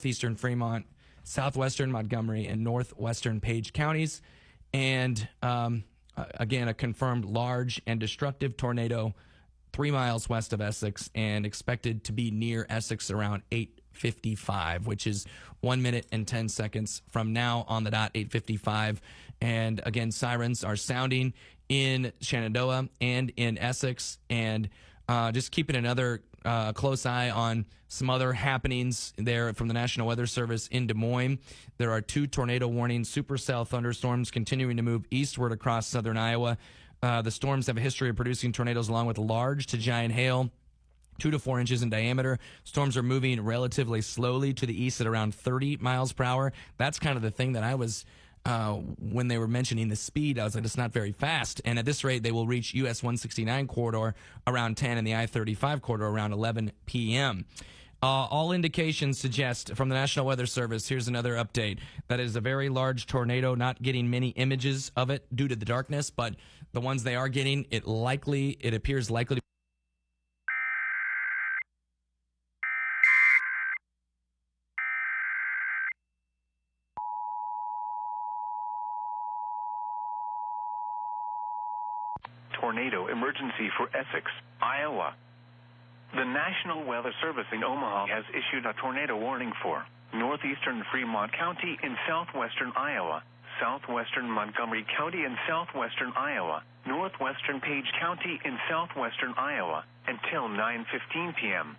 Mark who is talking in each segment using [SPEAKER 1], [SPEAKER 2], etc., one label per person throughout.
[SPEAKER 1] northeastern Fremont, southwestern Montgomery, and northwestern Page counties. And again, a confirmed large and destructive tornado 3 miles west of Essex and expected to be near Essex around 8:55, which is 1 minute and 10 seconds from now on the dot, 8:55. And again, sirens are sounding in Shenandoah and in Essex, and just keeping another close eye on some other happenings there from the National Weather Service in Des Moines. There are 2 tornado warning supercell thunderstorms continuing to move eastward across southern Iowa. The storms have a history of producing tornadoes along with large to giant hail, 2 to 4 inches in diameter. Storms are moving relatively slowly to the east at around 30 miles per hour. That's kind of the thing that I was, when they were mentioning the speed, I was like, it's not very fast. And at this rate, they will reach US 169 corridor around 10 and the I-35 corridor around 11 p.m. All indications suggest from the National Weather Service, here's another update, that is a very large tornado, not getting many images of it due to the darkness, but the ones they are getting, it appears likely to
[SPEAKER 2] tornado emergency for Essex, Iowa. The National Weather Service in Omaha has issued a tornado warning for northeastern Fremont County in southwestern Iowa, southwestern Montgomery County in southwestern Iowa, northwestern Page County in southwestern Iowa until 9:15 p.m.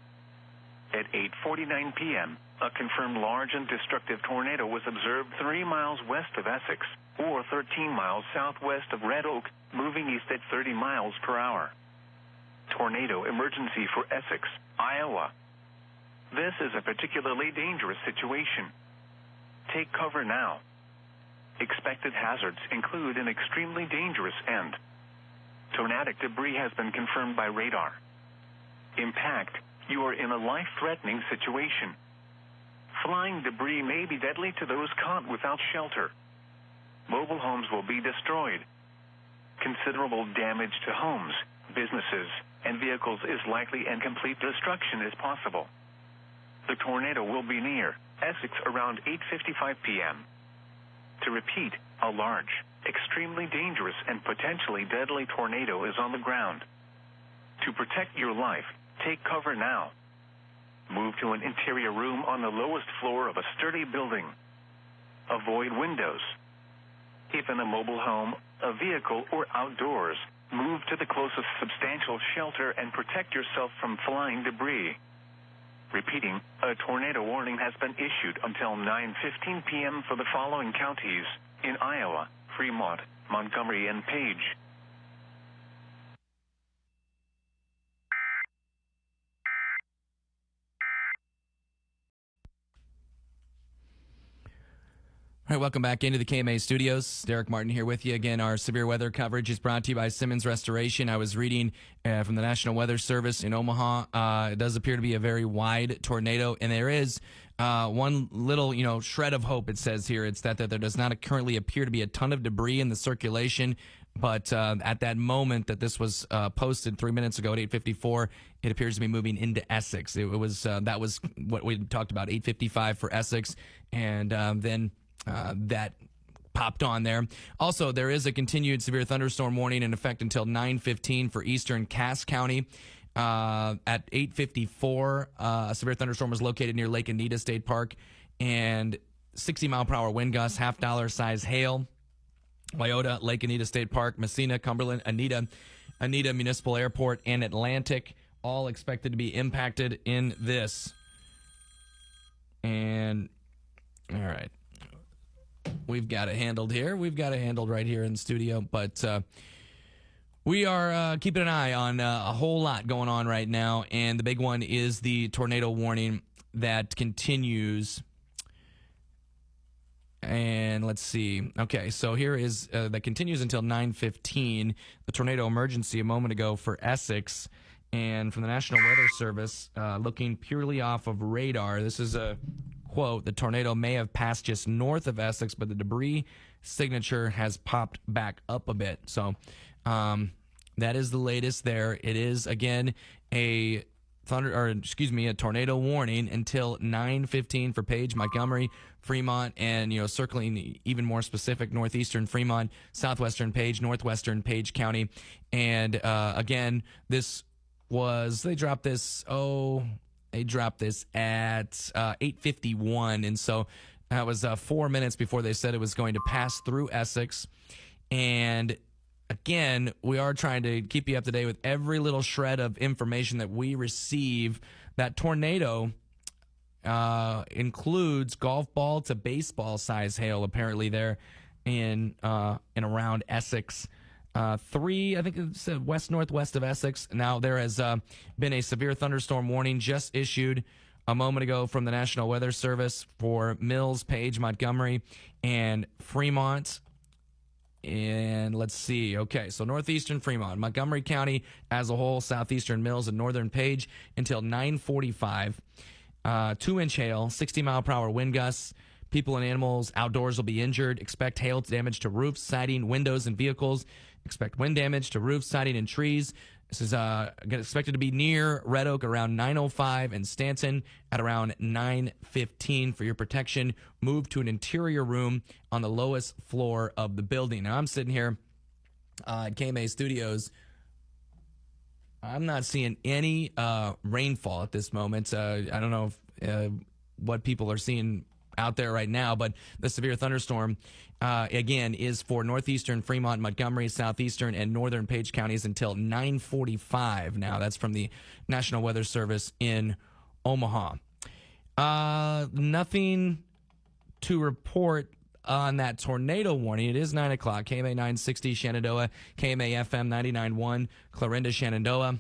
[SPEAKER 2] At 8:49 p.m., a confirmed large and destructive tornado was observed 3 miles west of Essex, or 13 miles southwest of Red Oak, moving east at 30 miles per hour. Tornado emergency for Essex, Iowa. This is a particularly dangerous situation. Take cover now. Expected hazards include an extremely dangerous and tornadic debris has been confirmed by radar. Impact: you are in a life-threatening situation. Flying debris may be deadly to those caught without shelter. Mobile homes will be destroyed. Considerable damage to homes, businesses, and vehicles is likely, and complete destruction is possible. The tornado will be near Essex around 8:55 p.m. To repeat, a large, extremely dangerous, and potentially deadly tornado is on the ground. To protect your life, take cover now. Move to an interior room on the lowest floor of a sturdy building. Avoid windows. If in a mobile home, a vehicle, or outdoors, move to the closest substantial shelter and protect yourself from flying debris. Repeating, a tornado warning has been issued until 9:15 p.m. for the following counties in Iowa: Fremont, Montgomery, and Page.
[SPEAKER 1] All right, welcome back into the KMA studios. Derek Martin here with you. Again, our severe weather coverage is brought to you by Simmons Restoration. I was reading from the National Weather Service in Omaha. It does appear to be a very wide tornado, and there is one little, shred of hope. It says here, it's that there does not currently appear to be a ton of debris in the circulation. But at that moment that this was posted 3 minutes ago at 8:54, it appears to be moving into Essex. It was that was what we talked about, 8:55 for Essex, and then that popped on there. Also, there is a continued severe thunderstorm warning in effect until 9:15 for eastern Cass County. At 8:54, a severe thunderstorm was located near Lake Anita State Park, and 60-mile-per-hour wind gusts, $half size hail. Wyoda, Lake Anita State Park, Messina, Cumberland, Anita Municipal Airport, and Atlantic, all expected to be impacted in this. And, all right. We've got it handled here. We've got it handled right here in the studio. But we are keeping an eye on a whole lot going on right now. And the big one is the tornado warning that continues. And let's see. Okay, so here is that continues until 9:15. The tornado emergency a moment ago for Essex. And from the National Weather Service, looking purely off of radar, this is a quote: the tornado may have passed just north of Essex, but the debris signature has popped back up a bit. So that is the latest there. It is, again, a a tornado warning until 9:15 for Page, Montgomery, Fremont, and circling even more specific, northeastern Fremont, southwestern Page, northwestern Page County. And again, they dropped this at 8:51, and so that was 4 minutes before they said it was going to pass through Essex. And again, we are trying to keep you up to date with every little shred of information that we receive. That tornado includes golf ball to baseball size hail, apparently there in around Essex. I think it's west-northwest of Essex. Now, there has been a severe thunderstorm warning just issued a moment ago from the National Weather Service for Mills, Page, Montgomery, and Fremont. And let's see. Okay, so northeastern Fremont, Montgomery County as a whole, southeastern Mills, and northern Page until 9:45. 2-inch hail, 60-mile-per-hour wind gusts. People and animals outdoors will be injured. Expect hail damage to roofs, siding, windows, and vehicles. Expect wind damage to roofs, siding, and trees. This is expected to be near Red Oak around 9:05 and Stanton at around 9:15. For your protection, move to an interior room on the lowest floor of the building. Now, I'm sitting here at KMA Studios. I'm not seeing any rainfall at this moment. I don't know what people are seeing out there right now, but the severe thunderstorm again is for northeastern Fremont, Montgomery, southeastern, and northern Page counties until 9:45. Now, that's from the National Weather Service in Omaha. Nothing to report on that tornado warning. It is 9 o'clock. KMA 960 Shenandoah, KMA FM 99.1 Clarinda, Shenandoah.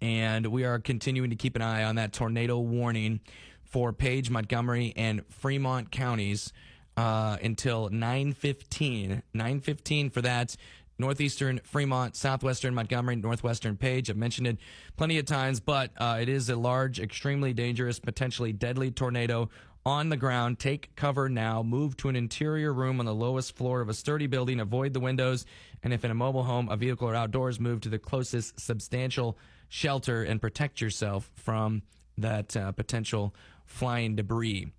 [SPEAKER 1] And we are continuing to keep an eye on that tornado warning for Page, Montgomery, and Fremont counties until 9:15. 9:15 for that. Northeastern Fremont, southwestern Montgomery, northwestern Page. I've mentioned it plenty of times, but it is a large, extremely dangerous, potentially deadly tornado on the ground. Take cover now. Move to an interior room on the lowest floor of a sturdy building. Avoid the windows. And if in a mobile home, a vehicle, or outdoors, move to the closest substantial shelter and protect yourself from that potential flying debris.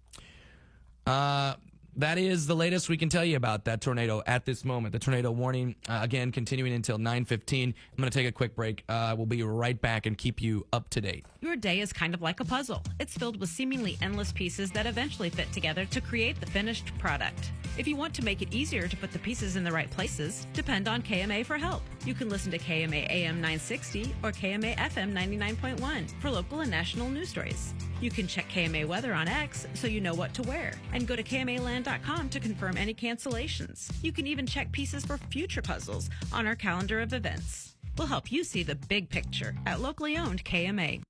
[SPEAKER 1] That is the latest we can tell you about that tornado at this moment. The tornado warning, again, continuing until 9:15. I'm going to take a quick break. We'll be right back and keep you up to date.
[SPEAKER 3] Your day is kind of like a puzzle. It's filled with seemingly endless pieces that eventually fit together to create the finished product. If you want to make it easier to put the pieces in the right places, depend on KMA for help. You can listen to KMA AM 960 or KMA FM 99.1 for local and national news stories. You can check KMA weather on X so you know what to wear, and go to KMAland.com to confirm any cancellations. You can even check pieces for future puzzles on our calendar of events. We'll help you see the big picture at locally owned KMA.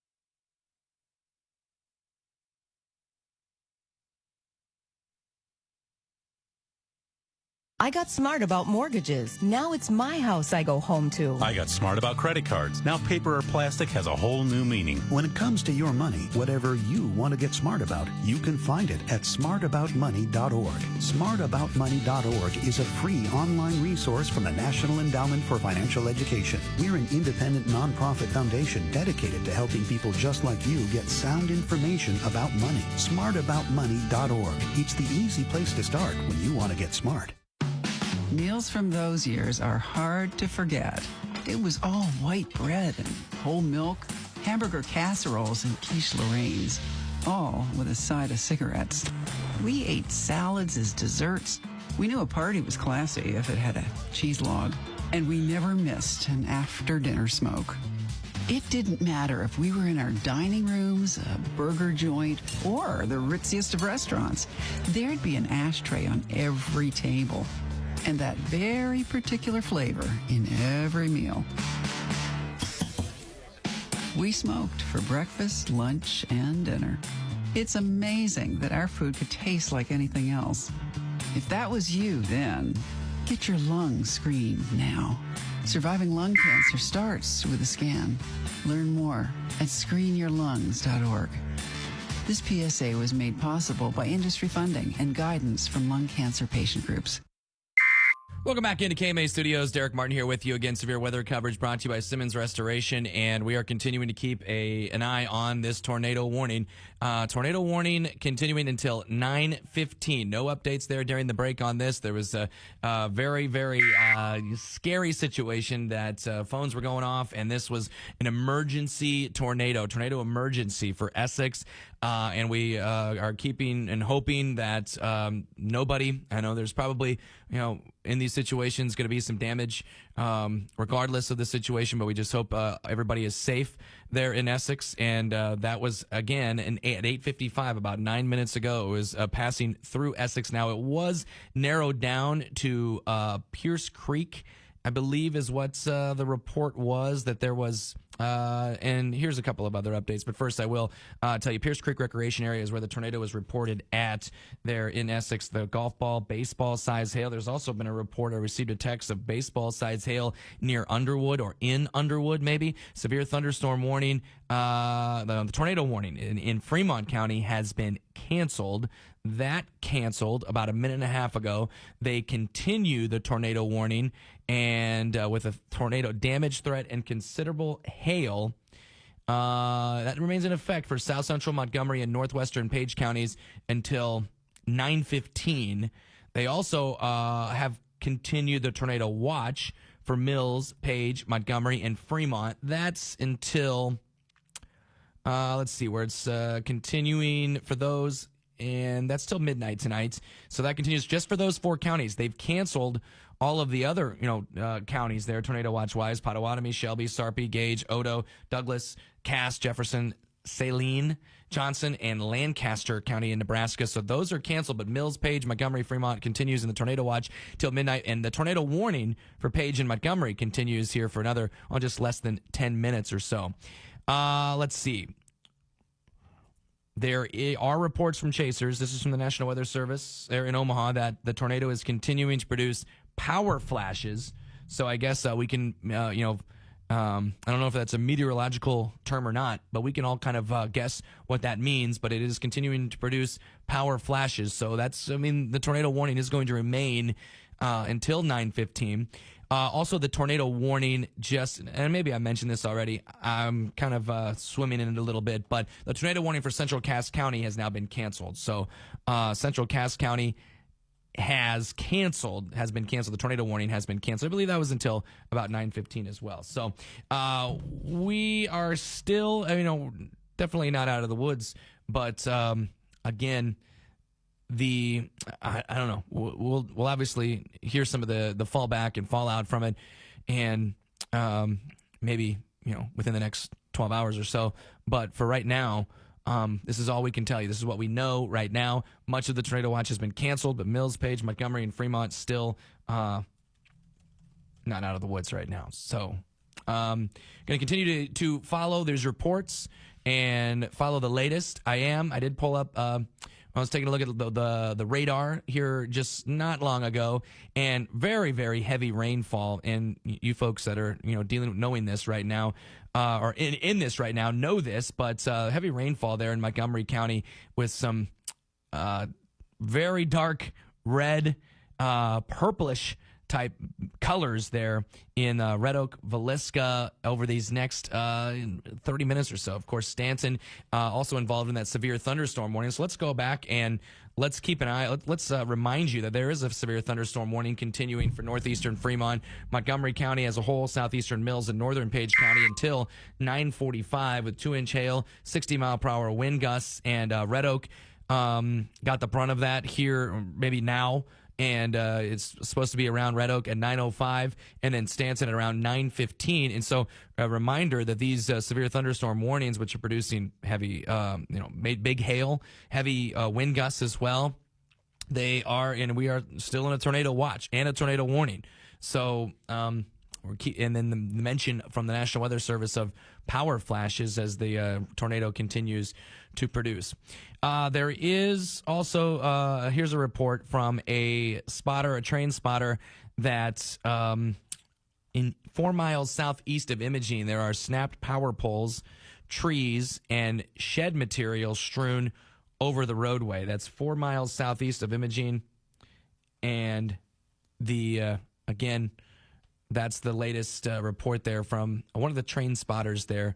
[SPEAKER 4] I got smart about mortgages. Now it's my house I go home to.
[SPEAKER 5] I got smart about credit cards. Now paper or plastic has a whole new meaning.
[SPEAKER 6] When it comes to your money, whatever you want to get smart about, you can find it at smartaboutmoney.org. Smartaboutmoney.org is a free online resource from the National Endowment for Financial Education. We're an independent nonprofit foundation dedicated to helping people just like you get sound information about money. Smartaboutmoney.org. It's the easy place to start when you want to get smart.
[SPEAKER 7] Meals from those years are hard to forget. It was all white bread and whole milk, hamburger casseroles and quiche Lorraines, all with a side of cigarettes. We ate salads as desserts. We knew a party was classy if it had a cheese log, and we never missed an after-dinner smoke. It didn't matter if we were in our dining rooms, a burger joint, or the ritziest of restaurants. There'd be an ashtray on every table, and that very particular flavor in every meal. We smoked for breakfast, lunch, and dinner. It's amazing that our food could taste like anything else. If that was you then, get your lungs screened now. Surviving lung cancer starts with a scan. Learn more at screenyourlungs.org. This PSA was made possible by industry funding and guidance from lung cancer patient groups.
[SPEAKER 1] Welcome back into KMA Studios. Derek Martin here with you again. Severe weather coverage brought to you by Simmons Restoration, and we are continuing to keep an eye on this tornado warning. Tornado warning continuing until 9:15. No updates there during the break on this. There was a very, very scary situation that phones were going off, and this was an emergency tornado emergency for Essex. And we are keeping and hoping that nobody, I know there's probably, in these situations going to be some damage regardless of the situation, but we just hope everybody is safe there in Essex. And that was, again, at 8:55, about 9 minutes ago. It was passing through Essex. Now, it was narrowed down to Pierce Creek, I believe is what the report was, that there was, and here's a couple of other updates. But first, I will tell you, Pierce Creek Recreation Area is where the tornado was reported at there in Essex. The golf ball, baseball size hail. There's also been a report, I received a text of baseball size hail near Underwood, or in Underwood maybe. Severe thunderstorm warning. The tornado warning in Fremont County has been canceled. That canceled about a minute and a half ago. They continue the tornado warning, and with a tornado damage threat and considerable hail, that remains in effect for South Central Montgomery and Northwestern Page counties until 9:15. They also have continued the tornado watch for Mills, Page, Montgomery, and Fremont. That's until, let's see, where it's continuing for those, and that's till midnight tonight. So that continues just for those four counties. They've canceled all of the other, counties there, tornado watch wise: Potawatomi, Shelby, Sarpy, Gage, Odo, Douglas, Cass, Jefferson, Saline, Johnson, and Lancaster County in Nebraska. So those are canceled, but Mills, Page, Montgomery, Fremont continues in the tornado watch till midnight, and the tornado warning for Page and Montgomery continues here for another, just less than 10 minutes or so. Let's see. There are reports from chasers. This is from the National Weather Service there in Omaha, that the tornado is continuing to produce power flashes. So I guess we can, I don't know if that's a meteorological term or not, but we can all kind of guess what that means. But it is continuing to produce power flashes. So the tornado warning is going to remain until 9:15. Also, the tornado warning and maybe I mentioned this already, I'm kind of swimming in it a little bit, but the tornado warning for Central Cass County has now been canceled. So Central Cass County has been canceled. The tornado warning has been canceled. I believe that was until about 9:15 as well. So we are still, definitely not out of the woods, but again, I don't know. We'll obviously hear some of the fallback and fallout from it, and maybe within the next 12 hours or so. But for right now, this is all we can tell you. This is what we know right now. Much of the tornado watch has been canceled, but Mills, Page, Montgomery, and Fremont still not out of the woods right now. So going to continue to follow. There's reports and follow the latest. I did pull up. I was taking a look at the radar here just not long ago, and very, very heavy rainfall. And you folks that are knowing this right now, or in this right now, know this. But heavy rainfall there in Montgomery County with some very dark red, purplish type colors there in Red Oak, Villisca over these next 30 minutes or so. Of course, Stanton also involved in that severe thunderstorm warning. So let's go back and let's keep an eye. Let's remind you that there is a severe thunderstorm warning continuing for northeastern Fremont, Montgomery County as a whole, southeastern Mills, and northern Page County until 9:45 with 2-inch hail, 60-mile-per-hour wind gusts, and Red Oak got the brunt of that here maybe now. And it's supposed to be around Red Oak at 9:05, and then Stanton at around 9:15. And so, a reminder that these severe thunderstorm warnings, which are producing heavy, big hail, heavy wind gusts as well, they are, and we are still in a tornado watch and a tornado warning. So, and then the mention from the National Weather Service of power flashes as the tornado continues to produce. There is also, here's a report from a train spotter, that in 4 miles southeast of Imogene, there are snapped power poles, trees, and shed material strewn over the roadway. That's 4 miles southeast of Imogene, and the again, that's the latest report there from one of the train spotters there.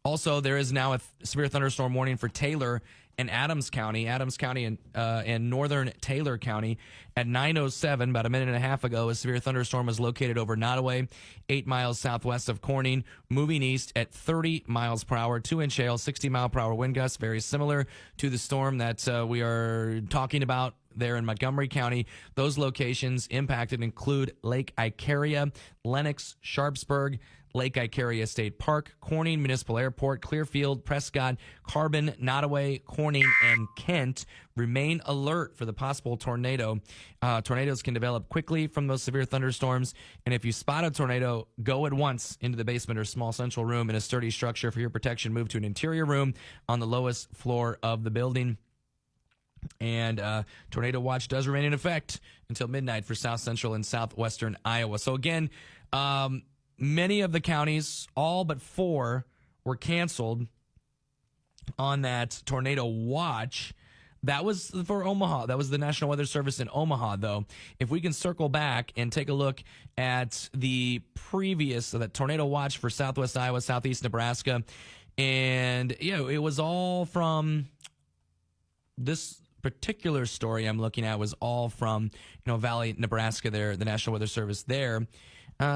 [SPEAKER 1] Also, there is now a severe thunderstorm warning for Taylor and Adams County and northern Taylor County. At 9:07, about a minute and a half ago, a severe thunderstorm was located over Nottoway, 8 miles southwest of Corning, moving east at 30 miles per hour, 2-inch hail, 60-mile-per-hour wind gusts, very similar to the storm that we are talking about there in Montgomery County. Those locations impacted include Lake Icaria, Lenox, Sharpsburg, Lake Icaria State Park, Corning Municipal Airport, Clearfield, Prescott, Carbon, Nottoway, Corning, and Kent. Remain alert for the possible tornado. Tornadoes can develop quickly from those severe thunderstorms, and if you spot a tornado, go at once into the basement or small central room in a sturdy structure. For your protection, move to an interior room on the lowest floor of the building. And tornado watch does remain in effect until midnight for south central and southwestern Iowa. So again, many of the counties, all but 4, were canceled on that tornado watch. That was for Omaha. That was the National Weather Service in Omaha, though. If we can circle back and take a look at the previous, that tornado watch for southwest Iowa, southeast Nebraska, and it was all from this particular story I'm looking at was all from Valley, Nebraska. There, the National Weather Service there.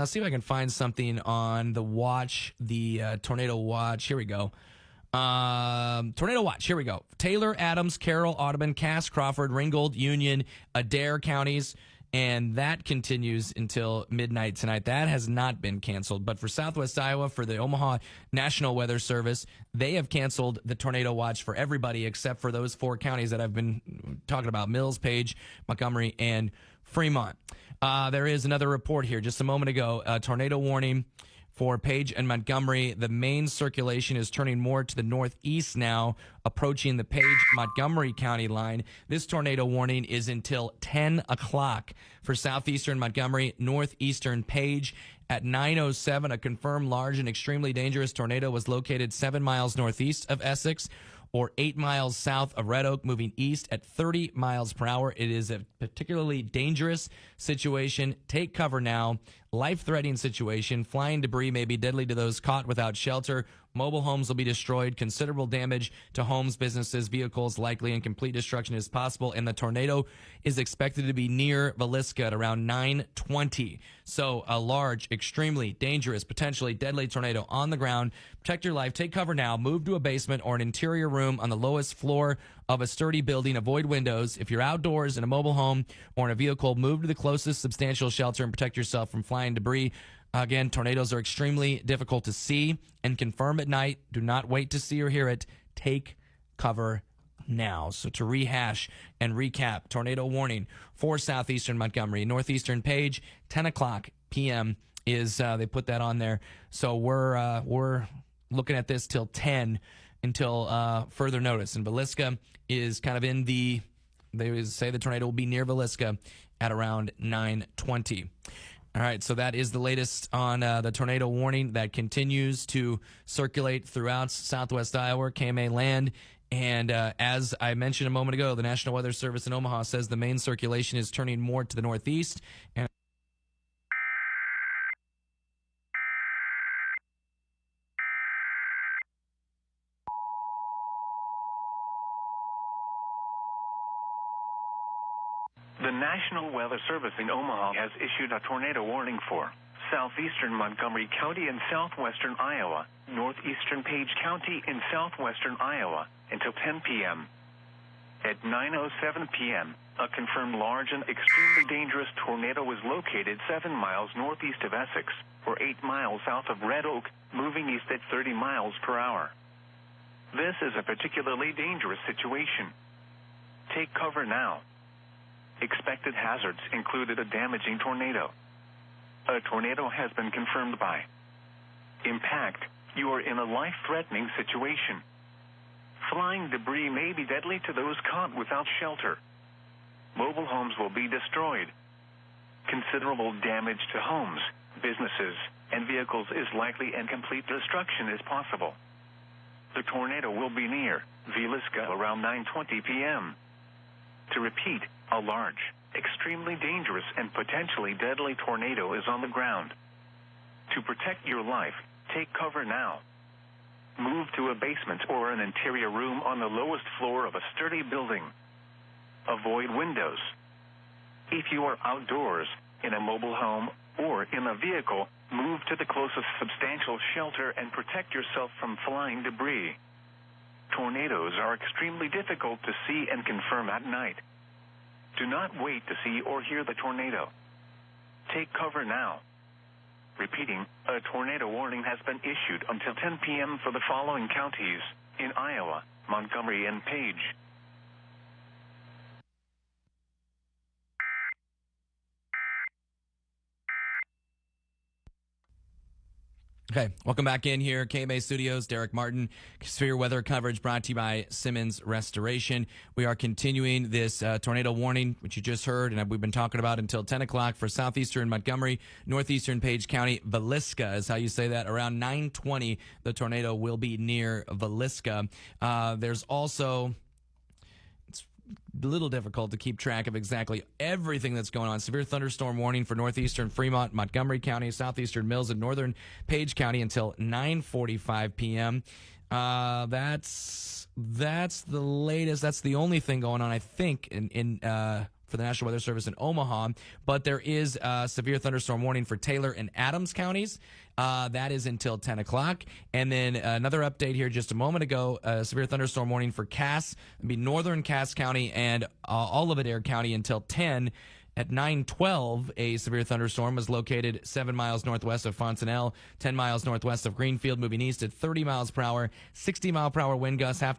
[SPEAKER 1] See if I can find something on the watch, the tornado watch. Here we go. Tornado watch. Here we go. Taylor, Adams, Carroll, Audubon, Cass, Crawford, Ringgold, Union, Adair counties. And that continues until midnight tonight. That has not been canceled. But for southwest Iowa, for the Omaha National Weather Service, they have canceled the tornado watch for everybody except for those 4 counties that I've been talking about: Mills, Page, Montgomery, and Fremont. There is another report here just a moment ago. A tornado warning for Page and Montgomery. The main circulation is turning more to the northeast now, approaching the Page-Montgomery County line. This tornado warning is until 10 o'clock for southeastern Montgomery, northeastern Page. At 9:07, a confirmed large and extremely dangerous tornado was located 7 miles northeast of Essex, or 8 miles south of Red Oak, moving east at 30 miles per hour. It is a particularly dangerous situation. Take cover now. Life-threatening situation. Flying debris may be deadly to those caught without shelter. Mobile homes will be destroyed. Considerable damage to homes, businesses, vehicles likely, and complete destruction is possible. And the tornado is expected to be near Villisca at around 9:20. So a large, extremely dangerous, potentially deadly tornado on the ground. Protect your life. Take cover now. Move to a basement or an interior room on the lowest floor of a sturdy building. Avoid windows. If you're outdoors in a mobile home or in a vehicle, move to the closest substantial shelter and protect yourself from flying debris. Again, tornadoes are extremely difficult to see and confirm at night. Do not wait to see or hear it. Take cover now. So to rehash and recap, tornado warning for southeastern Montgomery, northeastern Page, 10 o'clock p.m. is they put that on there. So we're looking at this till 10 until further notice. And Villisca is kind of in the, they say the tornado will be near Villisca at around 9:20. All right, so that is the latest on the tornado warning that continues to circulate throughout southwest Iowa, KMA land. And as I mentioned a moment ago, the National Weather Service in Omaha says the main circulation is turning more to the northeast. And
[SPEAKER 2] the National Weather Service in Omaha has issued a tornado warning for southeastern Montgomery County and southwestern Iowa, northeastern Page County and southwestern Iowa until 10 p.m. At 9:07 p.m., a confirmed large and extremely dangerous tornado was located 7 miles northeast of Essex, or 8 miles south of Red Oak, moving east at 30 miles per hour. This is a particularly dangerous situation. Take cover now. Expected hazards included a damaging tornado. A tornado has been confirmed by impact. You are in a life-threatening situation. Flying debris may be deadly to those caught without shelter. Mobile homes will be destroyed. Considerable damage to homes, businesses, and vehicles is likely, and complete destruction is possible. The tornado will be near Villisca around 9:20 p.m. To repeat, a large extremely dangerous and potentially deadly tornado is on the ground. To protect your life, take cover now. Move to a basement or an interior room on the lowest floor of a sturdy building. Avoid windows. If you are outdoors, in a mobile home, or in a vehicle, move to the closest substantial shelter and protect yourself from flying debris. Tornadoes are extremely difficult to see and confirm at night. Do not wait to see or hear the tornado. Take cover now. Repeating, a tornado warning has been issued until 10 p.m. for the following counties in Iowa, Montgomery, and Page.
[SPEAKER 1] Okay, welcome back in here. KMA Studios, Derek Martin. Severe weather coverage brought to you by Simmons Restoration. We are continuing this tornado warning, which you just heard, and we've been talking about until 10 o'clock for southeastern Montgomery, northeastern Page County. Villisca is how you say that. Around 9:20, the tornado will be near Villisca. There's also... a little difficult to keep track of exactly everything that's going on. Severe thunderstorm warning for northeastern Fremont, Montgomery County, southeastern Mills, and northern Page County until 9:45 p.m. That's the latest. That's the only thing going on, I think, in for the National Weather Service in Omaha. But there is a severe thunderstorm warning for Taylor and Adams counties. That is until 10 o'clock. And then another update here just a moment ago, severe thunderstorm warning for Cass, it'd be northern Cass County and all of Adair County until 10. At 9:12, a severe thunderstorm was located 7 miles northwest of Fontanelle, 10 miles northwest of Greenfield, moving east at 30 miles per hour, 60 mile per hour wind gusts, $half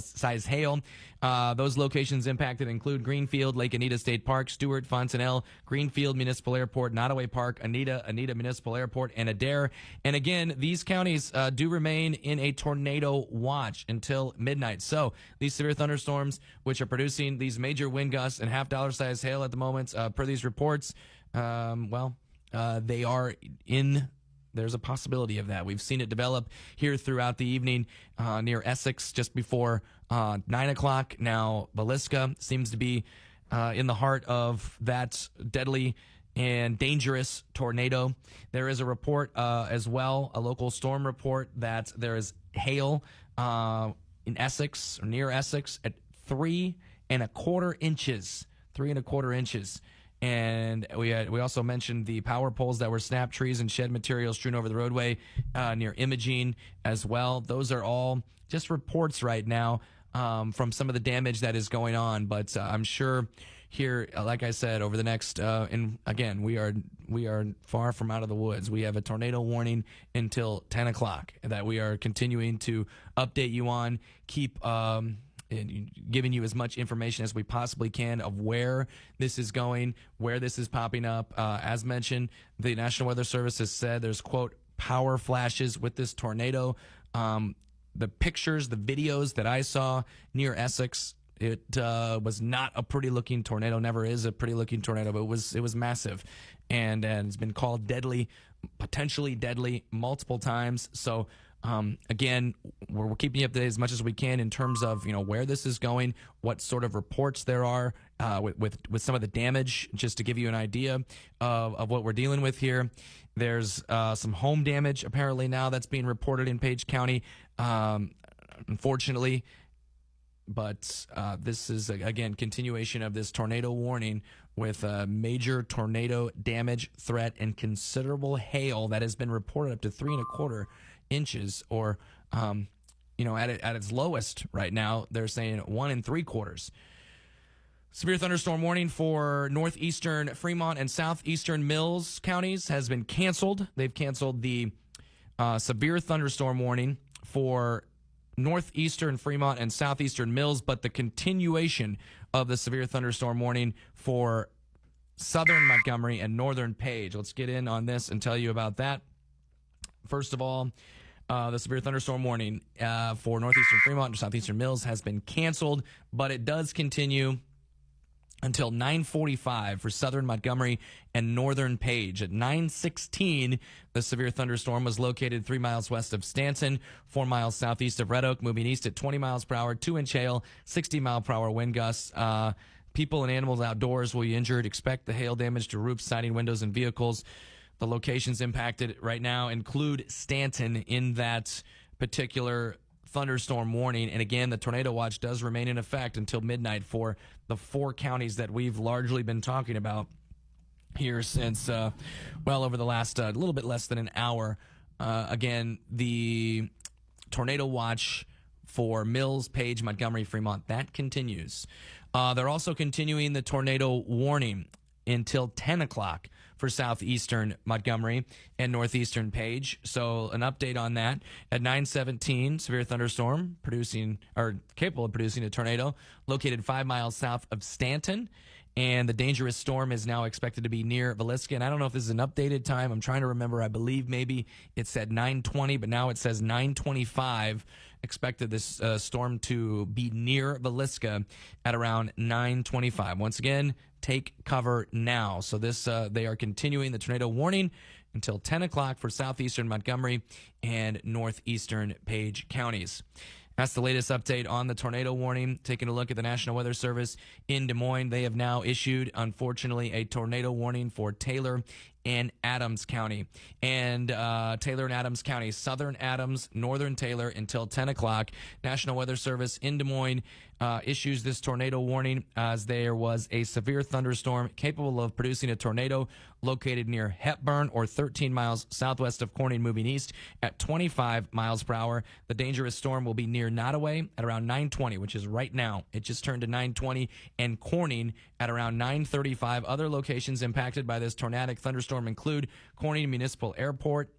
[SPEAKER 1] size hail. Those locations impacted include Greenfield, Lake Anita State Park, Stewart, Fontanelle, Greenfield Municipal Airport, Nottoway Park, Anita Municipal Airport, and Adair. And again, these counties do remain in a tornado watch until midnight. So these severe thunderstorms, which are producing these major wind gusts and $half size hail at the moment, per these reports, they are in. There's a possibility of that. We've seen it develop here throughout the evening near Essex just before 9 o'clock. Now, Villisca seems to be in the heart of that deadly and dangerous tornado. There is a report as well, a local storm report, that there is hail in Essex or near Essex at 3¼ inches. 3¼ inches. And we also mentioned the power poles that were snapped, trees and shed materials strewn over the roadway near Imogene as well. Those are all just reports right now from some of the damage that is going on. But I'm sure here, like I said, over the next, and again, we are far from out of the woods. We have a tornado warning until 10 o'clock that we are continuing to update you on, keep and giving you as much information as we possibly can of where this is going, where this is popping up. As mentioned, the National Weather Service has said there's, quote, power flashes with this tornado. The pictures, the videos that I saw near Essex, it was not a pretty-looking tornado. Never is a pretty-looking tornado, but it was massive, and it's been called deadly, potentially deadly, multiple times. So. Again, we're keeping you up to date as much as we can in terms of, where this is going, what sort of reports there are with some of the damage, just to give you an idea of what we're dealing with here. There's some home damage apparently now that's being reported in Page County, unfortunately. But this is, again, continuation of this tornado warning with major tornado damage threat and considerable hail that has been reported up to 3¼ inches, or at its lowest right now they're saying 1 3/4. Severe thunderstorm warning for northeastern Fremont and southeastern Mills counties has been canceled. They've canceled the severe thunderstorm warning for northeastern Fremont and southeastern Mills, but the continuation of the severe thunderstorm warning for southern Montgomery and northern Page. Let's get in on this and tell you about that. First of all, the severe thunderstorm warning for northeastern Fremont and southeastern Mills has been canceled, but it does continue until 9:45 for southern Montgomery and northern Page. At 9:16, the severe thunderstorm was located 3 miles west of Stanton, 4 miles southeast of Red Oak, moving east at 20 miles per hour, 2-inch hail, 60 mile per hour wind gusts. People and animals outdoors will be injured. Expect the hail damage to roofs, siding, windows, and vehicles. The locations impacted right now include Stanton in that particular thunderstorm warning. And again, the tornado watch does remain in effect until midnight for the 4 counties that we've largely been talking about here since, over the last little bit less than an hour. Again, the tornado watch for Mills, Page, Montgomery, Fremont, that continues. They're also continuing the tornado warning until 10 o'clock for southeastern Montgomery and northeastern Page. So an update on that. At 9:17, severe thunderstorm capable of producing a tornado located 5 miles south of Stanton. And the dangerous storm is now expected to be near Villisca. And I don't know if this is an updated time. I'm trying to remember. I believe maybe it said 9:20, but now it says 9:25. Expected this storm to be near Villisca at around 9:25. Once again, take cover now. So they are continuing the tornado warning until 10 o'clock for southeastern Montgomery and northeastern Page counties. That's the latest update on the tornado warning. Taking a look at the National Weather Service in Des Moines, they have now issued, unfortunately, a tornado warning for Taylor and Adams County. And Taylor and Adams County, southern Adams, northern Taylor until 10 o'clock. National Weather Service in Des Moines issues this tornado warning as there was a severe thunderstorm capable of producing a tornado located near Hepburn or 13 miles southwest of Corning moving east at 25 miles per hour. The dangerous storm will be near Nottoway at around 9:20, which is right now. It just turned to 9:20, and Corning at around 9:35. Other locations impacted by this tornadic thunderstorm include Corning Municipal Airport,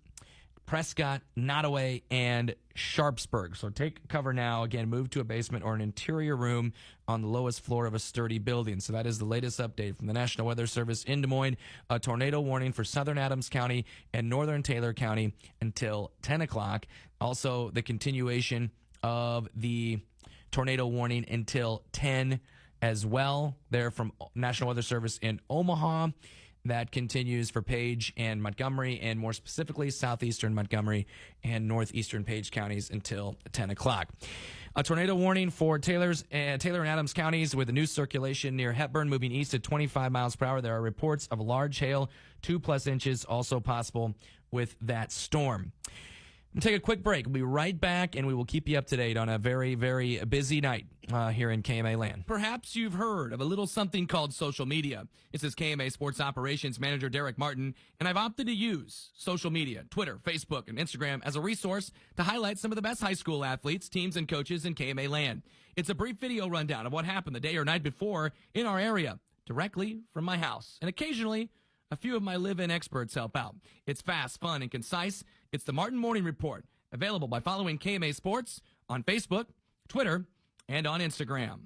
[SPEAKER 1] Prescott, Nottoway, and Sharpsburg. So take cover now. Again, move to a basement or an interior room on the lowest floor of a sturdy building. So that is the latest update from the National Weather Service in Des Moines. A tornado warning for southern Adams County and northern Taylor County until 10 o'clock. Also, the continuation of the tornado warning until 10 as well. They're from National Weather Service in Omaha. That continues for Page and Montgomery, and more specifically, southeastern Montgomery and northeastern Page counties until 10 o'clock. A tornado warning for Taylor and Adams counties with a new circulation near Hepburn moving east at 25 miles per hour. There are reports of large hail, 2+ inches, also possible with that storm. We'll take a quick break. We'll be right back, and we will keep you up to date on a very, very busy night here in KMA land. Perhaps you've heard of a little something called social media. This is KMA Sports Operations Manager Derek Martin, and I've opted to use social media, Twitter, Facebook, and Instagram as a resource to highlight some of the best high school athletes, teams, and coaches in KMA land. It's a brief video rundown of what happened the day or night before in our area, directly from my house, and occasionally a few of my live-in experts help out. It's fast, fun, and concise. It's the Martin Morning Report, available by following KMA Sports on Facebook, Twitter, and on Instagram.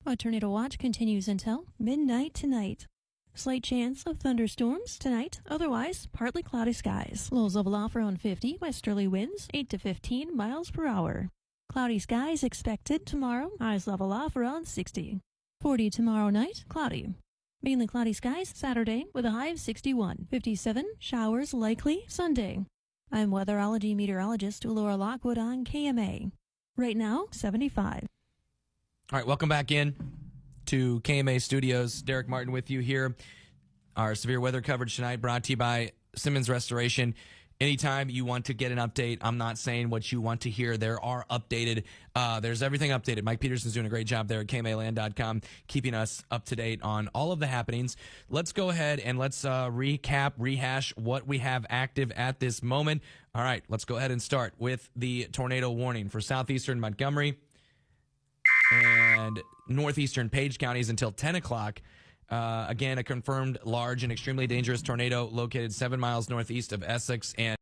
[SPEAKER 8] A tornado watch continues until midnight tonight. Slight chance of thunderstorms tonight, otherwise partly cloudy skies. Lows level off around 50, westerly winds 8 to 15 miles per hour. Cloudy skies expected tomorrow, highs level off around 60. 40 tomorrow night, cloudy. Mainly cloudy skies Saturday with a high of 61. 57, showers likely Sunday. I'm weatherology meteorologist Laura Lockwood on KMA. Right now, 75.
[SPEAKER 1] All right, welcome back in to KMA Studios. Derek Martin with you here. Our severe weather coverage tonight brought to you by Simmons Restoration. Anytime you want to get an update, I'm not saying what you want to hear. There are updated. There's everything updated. Mike Peterson's doing a great job there at KMAland.com, keeping us up to date on all of the happenings. Let's go ahead and let's rehash what we have active at this moment. All right, let's go ahead and start with the tornado warning for southeastern Montgomery and northeastern Page counties until 10 o'clock. Again, a confirmed large and extremely dangerous tornado located 7 miles northeast of Essex and